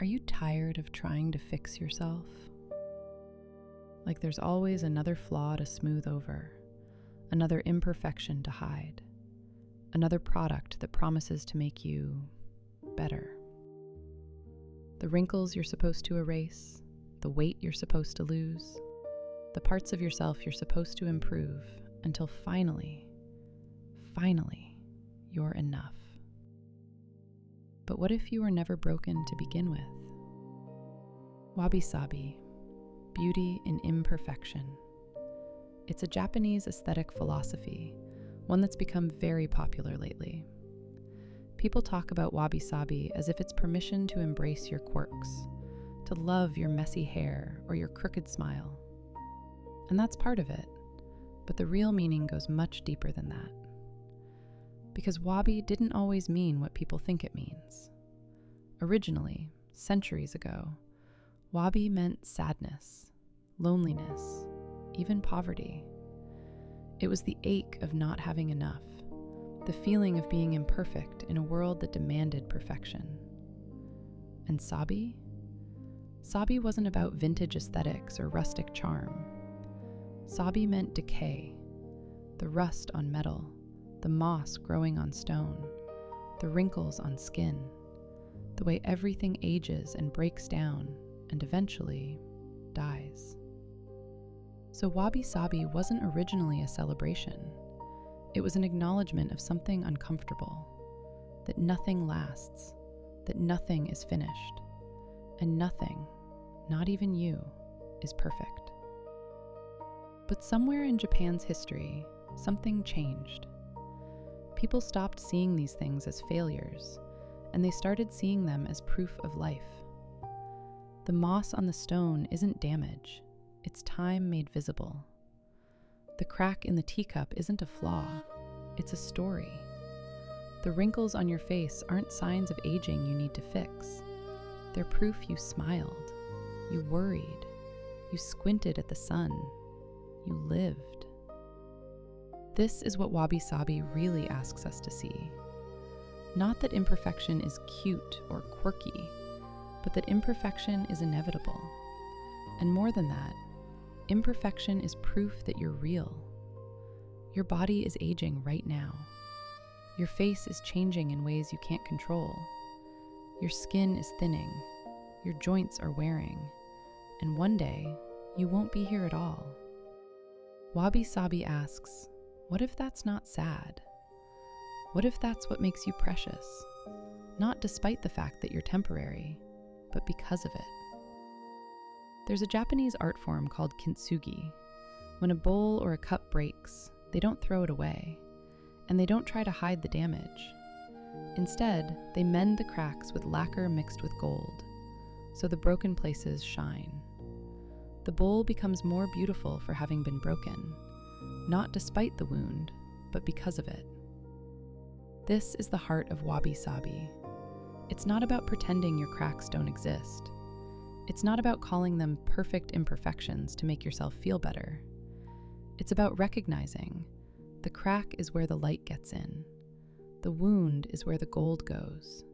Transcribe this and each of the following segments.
Are you tired of trying to fix yourself? Like there's always another flaw to smooth over, another imperfection to hide, another product that promises to make you better. The wrinkles you're supposed to erase, the weight you're supposed to lose, the parts of yourself you're supposed to improve until finally, you're enough. But what if you were never broken to begin with? Wabi-Sabi, beauty in imperfection. It's a Japanese aesthetic philosophy, one that's become very popular lately. People talk about wabi-sabi as if it's permission to embrace your quirks, to love your messy hair or your crooked smile. And that's part of it, but the real meaning goes much deeper than that. Because wabi didn't always mean what people think it means. Originally, centuries ago, wabi meant sadness, loneliness, even poverty. It was the ache of not having enough, the feeling of being imperfect in a world that demanded perfection. And sabi? Sabi wasn't about vintage aesthetics or rustic charm. Sabi meant decay, the rust on metal, the moss growing on stone, the wrinkles on skin, the way everything ages and breaks down and eventually dies. So wabi-sabi wasn't originally a celebration. It was an acknowledgement of something uncomfortable, that nothing lasts, that nothing is finished, and nothing, not even you, is perfect. But somewhere in Japan's history, something changed. People stopped seeing these things as failures, and they started seeing them as proof of life. The moss on the stone isn't damage, it's time made visible. The crack in the teacup isn't a flaw, it's a story. The wrinkles on your face aren't signs of aging you need to fix. They're proof you smiled, you worried, you squinted at the sun, you lived. This is what wabi-sabi really asks us to see. Not that imperfection is cute or quirky, but that imperfection is inevitable. And more than that, imperfection is proof that you're real. Your body is aging right now. Your face is changing in ways you can't control. Your skin is thinning. Your joints are wearing. And one day, you won't be here at all. Wabi-sabi asks, what if that's not sad? What if that's what makes you precious? Not despite the fact that you're temporary, but because of it. There's a Japanese art form called kintsugi. When a bowl or a cup breaks, they don't throw it away, and they don't try to hide the damage. Instead, they mend the cracks with lacquer mixed with gold, so the broken places shine. The bowl becomes more beautiful for having been broken, not despite the wound, but because of it. This is the heart of wabi-sabi. It's not about pretending your cracks don't exist. It's not about calling them perfect imperfections to make yourself feel better. It's about recognizing the crack is where the light gets in. The wound is where the gold goes.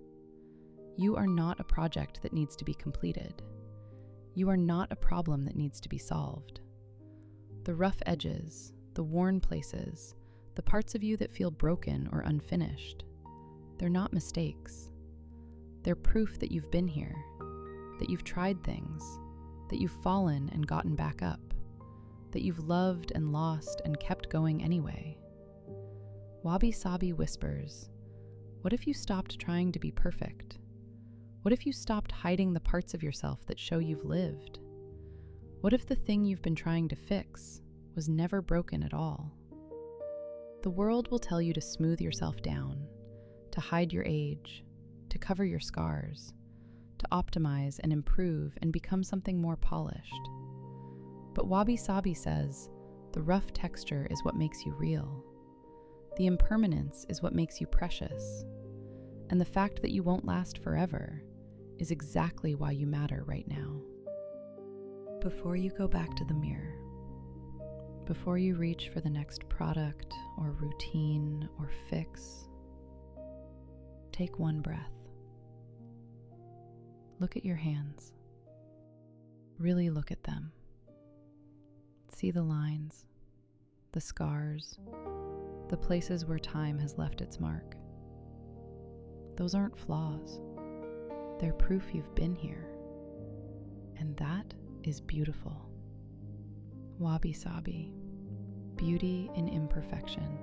You are not a project that needs to be completed. You are not a problem that needs to be solved. The rough edges, the worn places, the parts of you that feel broken or unfinished, they're not mistakes. They're proof that you've been here, that you've tried things, that you've fallen and gotten back up, that you've loved and lost and kept going anyway. Wabi-sabi whispers, what if you stopped trying to be perfect? What if you stopped hiding the parts of yourself that show you've lived? What if the thing you've been trying to fix was never broken at all? The world will tell you to smooth yourself down, to hide your age, to cover your scars, to optimize and improve and become something more polished. But wabi-sabi says, the rough texture is what makes you real. The impermanence is what makes you precious. And the fact that you won't last forever is exactly why you matter right now. Before you go back to the mirror, before you reach for the next product or routine or fix, take one breath. Look at your hands. Really look at them. See the lines, the scars, the places where time has left its mark. Those aren't flaws. They're proof you've been here. And that is beautiful. Wabi-Sabi, beauty in imperfection.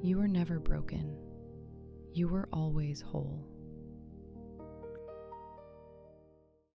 You were never broken. You were always whole.